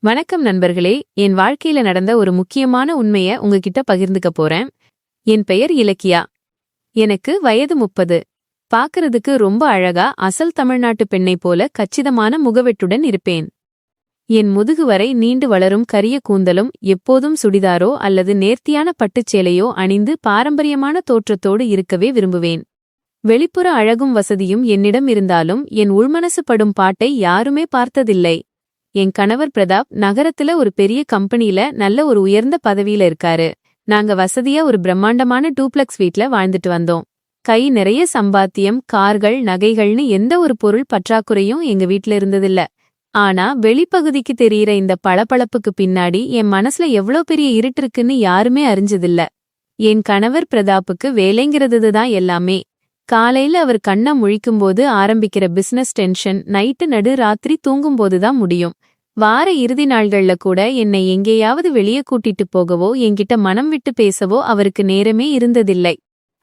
வணக்கம் நண்பர்களே. என் வாழ்க்கையில நடந்த ஒரு முக்கியமான உண்மைய உங்ககிட்ட பகிர்ந்துக்க போறேன். என் பெயர் இலக்கியா. எனக்கு வயது 30. பார்க்கறதுக்கு ரொம்ப அழகா அசல் தமிழ்நாட்டு பெண்ணை போல கச்சிதமான முகவெட்டுடன் இருப்பேன். என் முதுகு வரை நீண்டு வளரும் கரிய கூந்தலும் எப்போதும் சுடிதாரோ அல்லது நேர்த்தியான பட்டுச்சேலையோ அணிந்து பாரம்பரியமான தோற்றத்தோடு இருக்கவே விரும்புவேன். வெளிப்புற அழகும் வசதியும் என்னிடம் இருந்தாலும் என் உள்மனசு படும் பாட்டை யாருமே பார்த்ததில்லை. என் கணவர் பிரதாப் நகரத்துல ஒரு பெரிய கம்பெனில நல்ல ஒரு உயர்ந்த பதவியில இருக்காரு. நாங்க வசதியா ஒரு பிரம்மாண்டமான டூப்ளெக்ஸ் வீட்ல வாழ்ந்துட்டு வந்தோம். கை நிறைய சம்பாத்தியம், கார்கள், நகைகள்னு எந்த ஒரு பொருள் பற்றாக்குறையும் எங்க வீட்ல இருந்ததில்ல. ஆனா வெளிப்பகுதிக்கு தெரியிற இந்த பளபளப்புக்கு பின்னாடி என் மனசுல எவ்ளோ பெரிய இருட்டு இருக்குன்னு யாருமே அறிஞ்சதில்ல. என் கணவர் பிரதாப்புக்கு வேலைங்கிறதுதான் எல்லாமே. காலையில அவர் கண்ண முழிக்கும்போது ஆரம்பிக்கிற பிசினஸ் டென்ஷன் நைட்டு நடு ராத்திரி தூங்கும்போதுதான் முடியும். வார இறுதி நாள்கள்ல கூட என்னை எங்கேயாவது வெளியே கூட்டிட்டு போகவோ என்கிட்ட மனம் விட்டு பேசவோ அவருக்கு நேரமே இருந்ததில்லை.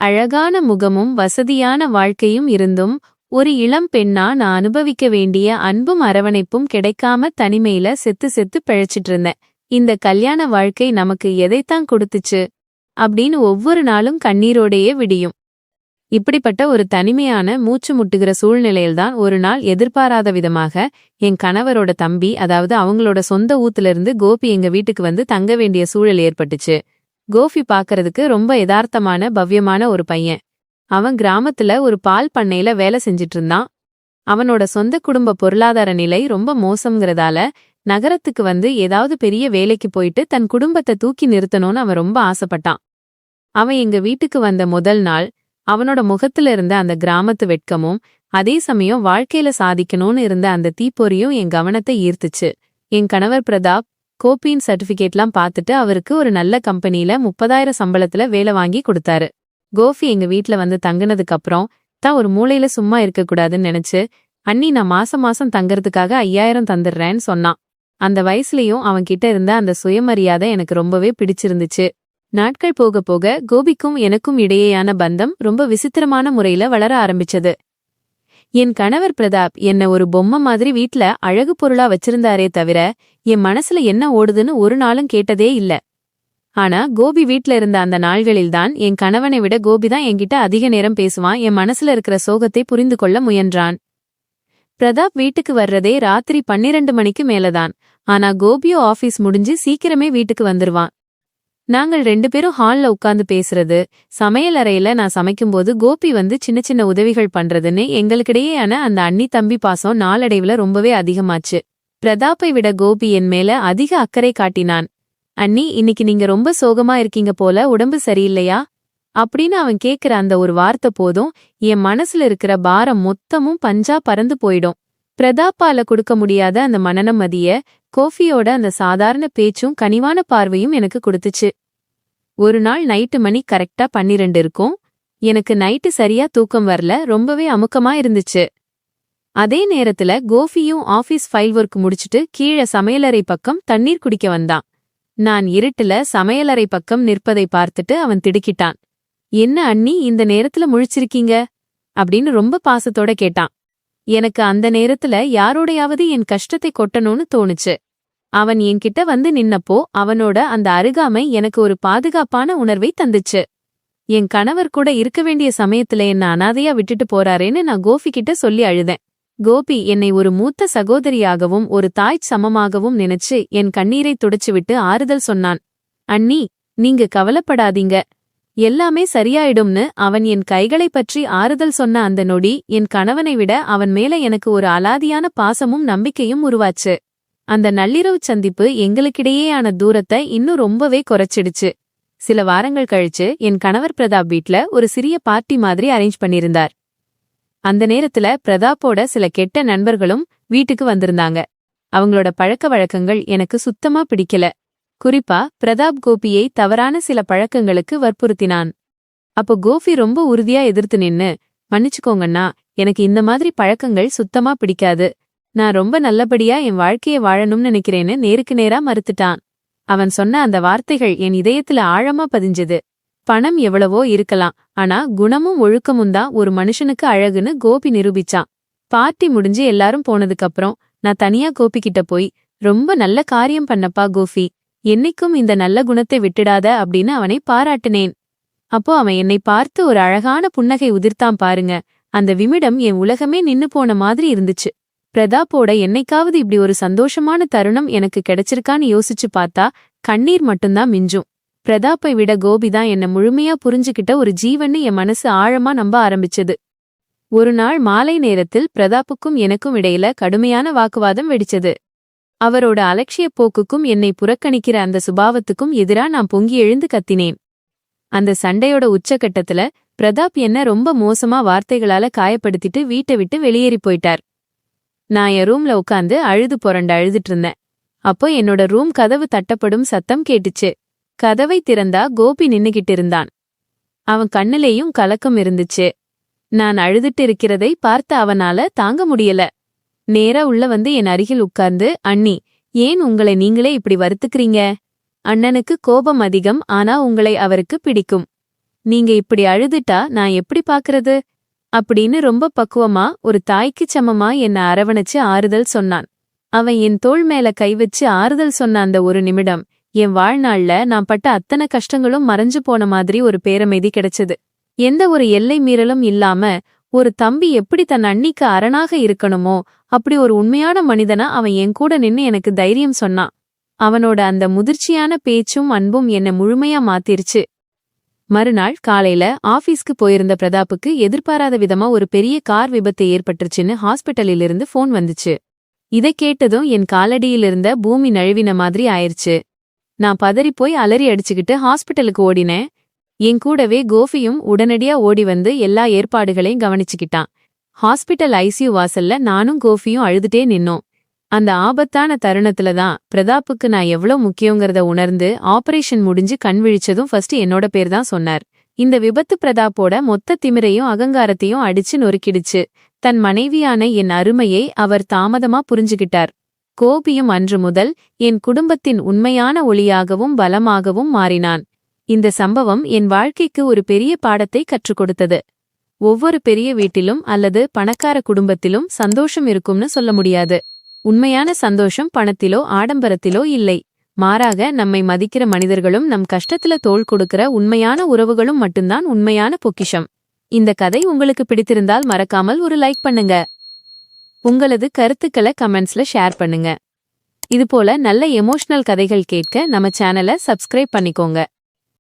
அழகான முகமும் வசதியான வாழ்க்கையும் இருந்தும் ஒரு இளம் பெண்ணா நான் அனுபவிக்க வேண்டிய அன்பும் அரவணைப்பும் கிடைக்காம தனிமையில செத்து பிழைச்சிட்டு இருந்தேன். இந்த கல்யாண வாழ்க்கை நமக்கு எதைத்தான் கொடுத்துச்சு அப்படின்னு ஒவ்வொரு நாளும் கண்ணீரோடையே விடியும். இப்படிப்பட்ட ஒரு தனிமையான மூச்சு முட்டுகிற சூழ்நிலையில்தான் ஒரு நாள் எதிர்பாராத விதமாக என் கணவரோட தம்பி, அதாவது அவங்களோட சொந்த ஊத்திலிருந்து கோபி எங்க வீட்டுக்கு வந்து தங்க வேண்டிய சூழல் ஏற்பட்டுச்சு. கோபி பாக்கறதுக்கு ரொம்ப யதார்த்தமான பவ்யமான ஒரு பையன். அவன் கிராமத்துல ஒரு பால் பண்ணையில வேலை செஞ்சிட்டு இருந்தான். அவனோட சொந்த குடும்ப பொருளாதார நிலை ரொம்ப மோசம்ங்கிறதால நகரத்துக்கு வந்து ஏதாவது பெரிய வேலைக்கு போயிட்டு தன் குடும்பத்தை தூக்கி நிறுத்தணும்னு அவன் ரொம்ப ஆசைப்பட்டான். அவன் எங்க வீட்டுக்கு வந்த முதல் நாள் அவனோட முகத்துல இருந்த அந்த கிராமத்து வெட்கமும் அதே சமயம் வாழ்க்கையில சாதிக்கணும்னு இருந்த அந்த தீப்பொறியும் என் கவனத்தை ஈர்த்துச்சு. என் கணவர் பிரதாப் கோபியின் சர்டிபிகேட்லாம் பார்த்துட்டு அவருக்கு ஒரு நல்ல கம்பெனில 30,000 சம்பளத்துல வேலை வாங்கி கொடுத்தாரு. கோபி எங்க வீட்ல வந்து தங்குனதுக்கு அப்புறம் தான் ஒரு மூலையில சும்மா இருக்கக்கூடாதுன்னு நினைச்சு, அண்ணி நான் மாசம் மாசம் தங்கறதுக்காக 5,000 தந்துடுறேன்னு சொன்னான். அந்த வயசுலயும் அவன்கிட்ட இருந்த அந்த சுயமரியாதை எனக்கு ரொம்பவே பிடிச்சிருந்துச்சு. நாட்கள் போக போக கோபிக்கும் எனக்கும் இடையேயான பந்தம் ரொம்ப விசித்திரமான முறையில வளர ஆரம்பிச்சது. என் கணவர் பிரதாப் என்ன ஒரு பொம்மை மாதிரி வீட்ல அழகு பொருளா வச்சிருந்தாரே தவிர என் மனசுல என்ன ஓடுதுன்னு ஒரு நாளும் கேட்டதே இல்ல. ஆனா கோபி வீட்ல இருந்த அந்த நாள்களில்தான் என் கணவனை விட கோபிதான் என்கிட்ட அதிக நேரம் பேசுவான். என் மனசுல இருக்கிற சோகத்தை புரிந்து கொள்ள முயன்றான். பிரதாப் வீட்டுக்கு வர்றதே ராத்திரி 12 மணிக்கு மேலதான். ஆனா கோபியோ ஆபீஸ் முடிஞ்சு சீக்கிரமே வீட்டுக்கு வந்துருவான். நாங்கள் 2 பேரும் ஹால்ல உட்கார்ந்து பேசுறது, சமையல் அறையில நான் சமைக்கும்போது கோபி வந்து சின்ன சின்ன உதவிகள் பண்றதுன்னு எங்களுக்கிடையேயான அந்த அண்ணி தம்பி பாசம் நாளடைவுல ரொம்பவே அதிகமாச்சு. பிரதாப்பை விட கோபி என் மேல அதிக அக்கறை காட்டினான். அண்ணி, இன்னைக்கு நீங்க ரொம்ப சோகமா இருக்கீங்க போல, உடம்பு சரியில்லையா அப்படின்னு அவன் கேக்குற அந்த ஒரு வார்த்தை போதும் என் மனசுல இருக்கிற பாரம் மொத்தமும் பஞ்சா பறந்து போயிடும். பிரதாப்பால கொடுக்க முடியாத அந்த மனநமதிய கோஃபியோட அந்த சாதாரண பேச்சும் கனிவான பார்வையும் எனக்கு கொடுத்துச்சு. ஒரு நாள் நைட்டு மணி கரெக்டா 12 இருக்கும். எனக்கு நைட்டு சரியா தூக்கம் வரல, ரொம்பவே அமுக்கமா இருந்துச்சு. அதே நேரத்துல கோஃபியும் ஆபீஸ் ஃபைல் ஒர்க் முடிச்சுட்டு கீழே சமையலறை பக்கம் தண்ணீர் குடிக்க வந்தான். நான் இருட்டுல சமையலறை பக்கம் நிற்பதை பார்த்துட்டு அவன் திடுக்கிட்டான். என்ன அண்ணி, இந்த நேரத்துல முழிச்சிருக்கீங்க அப்படின்னு ரொம்ப பாசத்தோட கேட்டான். எனக்கு அந்த நேரத்துல யாரோடையாவது என் கஷ்டத்தை கொட்டணும்னு தோணுச்சு. அவன் என்கிட்ட வந்து நின்னப்போ அவனோட அந்த அருகாமை எனக்கு ஒரு பாதுகாப்பான உணர்வை தந்துச்சு. என் கணவர் கூட இருக்க வேண்டிய சமயத்துல என்ன அனாதையா விட்டுட்டு போறாரேன்னு நான் கோபி கிட்ட சொல்லி அழுதேன். கோபி என்னை ஒரு மூத்த சகோதரியாகவும் ஒரு தாய் சமமாகவும் நினைச்சு என் கண்ணீரை துடைச்சுவிட்டு ஆறுதல் சொன்னான். அண்ணி, நீங்க கவலைப்படாதீங்க, எல்லாமே சரியாயிடும்னு அவன் என் கைகளை பற்றி ஆறுதல் சொன்ன அந்த நொடி என் கணவனை விட அவன் மேல எனக்கு ஒரு அலாதியான பாசமும் நம்பிக்கையும் உருவாச்சு. அந்த நள்ளிரவு சந்திப்பு எங்களுக்கிடையேயான தூரத்தை இன்னும் ரொம்பவே குறைச்சிடுச்சு. சில வாரங்கள் கழிச்சு என் கணவர் பிரதாப் வீட்ல ஒரு சிறிய பார்ட்டி மாதிரி அரேஞ்ச் பண்ணியிருந்தார். அந்த நேரத்துல பிரதாப்போட சில கெட்ட நண்பர்களும் வீட்டுக்கு வந்திருந்தாங்க. அவங்களோட பழக்க வழக்கங்கள் எனக்கு சுத்தமா பிடிக்கல. குறிப்பா பிரதாப் கோபியை தவறான சில பழக்கங்களுக்கு வற்புறுத்தினான். அப்போ கோபி ரொம்ப உறுதியா எதிர்த்து நின்னு, மன்னிச்சுக்கோங்கண்ணா, எனக்கு இந்த மாதிரி பழக்கங்கள் சுத்தமா பிடிக்காது, நான் ரொம்ப நல்லபடியா என் வாழ்க்கைய வாழணும்னு நினைக்கிறேன்னு நேருக்கு நேரா மறுத்துட்டான். அவன் சொன்ன அந்த வார்த்தைகள் என் இதயத்துல ஆழமா பதிஞ்சது. பணம் எவ்வளவோ இருக்கலாம், ஆனா குணமும் ஒழுக்கமும் தான் ஒரு மனுஷனுக்கு அழகுன்னு கோபி நிரூபிச்சான். பார்ட்டி முடிஞ்சு எல்லாரும் போனதுக்கப்புறம் நான் தனியா கோபி கிட்ட போய், ரொம்ப நல்ல காரியம் பண்ணப்பா கோபி, என்னைக்கும் இந்த நல்ல குணத்தை விட்டுடாத அப்படின்னு அவனை பாராட்டினேன். அப்போ அவன் என்னை பார்த்து ஒரு அழகான புன்னகை உதிர்த்தான் பாருங்க. அந்த விமிடம் என் உலகமே நின்னு போன மாதிரி இருந்துச்சு. பிரதாப்போட என்னைக்காவது இப்படி ஒரு சந்தோஷமான தருணம் எனக்கு கிடைச்சிருக்கான்னு யோசிச்சு பார்த்தா கண்ணீர் மட்டும்தான் மிஞ்சும். பிரதாப்பை விட கோபிதான் என்ன முழுமையா புரிஞ்சுகிட்ட ஒரு ஜீவன்னு என் மனசு ஆழமா நம்ப ஆரம்பிச்சது. ஒரு நாள் மாலை நேரத்தில் பிரதாப்புக்கும் எனக்கும் இடையில கடுமையான வாக்குவாதம் வெடிச்சது. அவரோட அலட்சிய போக்குக்கும் என்னை புறக்கணிக்கிற அந்த சுபாவத்துக்கும் எதிரா நான் பொங்கி எழுந்து கத்தினேன். அந்த சண்டையோட உச்சகட்டத்துல பிரதாப் என்ன ரொம்ப மோசமா வார்த்தைகளால காயப்படுத்திட்டு வீட்டை விட்டு வெளியேறி போயிட்டார். நான் என் ரூம்ல உட்காந்து அழுது புரண்டு அழுதுட்டு இருந்தேன். அப்போ என்னோட ரூம் கதவு தட்டப்படும் சத்தம் கேட்டுச்சு. கதவை திறந்தா கோபி நின்னுகிட்டு இருந்தான். அவன் கண்ணுலேயும் கலக்கம் இருந்துச்சு. நான் அழுதுட்டு இருக்கிறதை பார்த்து அவனால தாங்க முடியல. நேரா உள்ள வந்து என் அருகில் உட்கார்ந்து, அண்ணி, ஏன் உங்களை நீங்களே இப்படி வருத்துக்கிறீங்க? அண்ணனுக்கு கோபம் அதிகம், ஆனா உங்களை அவருக்கு பிடிக்கும். நீங்க இப்படி அழுதுட்டா நான் எப்படி பாக்குறது? அப்படின்னு ரொம்ப பக்குவமா ஒரு தாய்க்குச் சமமா என்ன அரவணைச்சு ஆறுதல் சொன்னான். அவன் என் தோள் மேல கை வச்சு ஆறுதல் சொன்ன அந்த ஒரு நிமிடம் என் வாழ்நாள்ல நான் பட்ட அத்தனை கஷ்டங்களும் மறைஞ்சு போன மாதிரி ஒரு பேரமைதி கிடைச்சது. எந்த ஒரு எல்லை மீறலும் இல்லாம ஒரு தம்பி எப்படி தன் அண்ணிக்கு அரணாக இருக்கணுமோ அப்படி ஒரு உண்மையான மனிதனா அவன் என் கூட நின்னு எனக்கு தைரியம் சொன்னான். அவனோட அந்த முதிர்ச்சியான பேச்சும் அன்பும் என்னை முழுமையா மாத்திருச்சு. மறுநாள் காலையில ஆபீஸ்க்கு போயிருந்த பிரதாப்புக்கு எதிர்பாராத விதமா ஒரு பெரிய கார் விபத்து ஏற்பட்டுருச்சுன்னு ஹாஸ்பிட்டலிலிருந்து போன் வந்துச்சு. இதை கேட்டதும் என் காலடியிலிருந்த பூமி நழுவின மாதிரி ஆயிருச்சு. நான் பதறிப்போய் அலறி அடிச்சுக்கிட்டு ஹாஸ்பிட்டலுக்கு ஓடினேன். என் கூடவே கோபியும் உடனடியா ஓடி வந்து எல்லா ஏற்பாடுகளையும் கவனிச்சுக்கிட்டான். ஹாஸ்பிட்டல் ஐசியூ வாசல்ல நானும் கோபியும் அழுதுட்டே நின்னோம். அந்த ஆபத்தான தருணத்துலதான் பிரதாப்புக்கு நான் எவ்வளோ முக்கியங்கிறத உணர்ந்து ஆபரேஷன் முடிஞ்சு கண் விழிச்சதும் ஃபர்ஸ்ட் என்னோட பேர் தான் சொன்னார். இந்த விபத்து பிரதாப்போட மொத்த திமிரையும் அகங்காரத்தையும் அடிச்சு நொறுக்கிடுச்சு. தன் மனைவியான என் அருமையை அவர் தாமதமா புரிஞ்சுகிட்டார். கோபியும் அன்று முதல் என் குடும்பத்தின் உண்மையான ஒளியாகவும் பலமாகவும் மாறினான். இந்த சம்பவம் என் வாழ்க்கைக்கு ஒரு பெரிய பாடத்தை கற்றுக் கொடுத்தது. ஒவ்வொரு பெரிய வீட்டிலும் அல்லது பணக்கார குடும்பத்திலும் சந்தோஷம் இருக்கும்னு சொல்ல முடியாது. உண்மையான சந்தோஷம் பணத்திலோ ஆடம்பரத்திலோ இல்லை. மாறாக நம்மை மதிக்கிற மனிதர்களும் நம் கஷ்டத்துல தோள் கொடுக்கிற உண்மையான உறவுகளும் மட்டும்தான் உண்மையான பொக்கிஷம். இந்த கதை உங்களுக்கு பிடித்திருந்தால் மறக்காமல் ஒரு லைக் பண்ணுங்க. உங்களது கருத்துக்களை கமெண்ட்ஸ்ல ஷேர் பண்ணுங்க. இதுபோல நல்ல எமோஷனல் கதைகள் கேட்க நம்ம சேனலை சப்ஸ்கிரைப் பண்ணிக்கோங்க.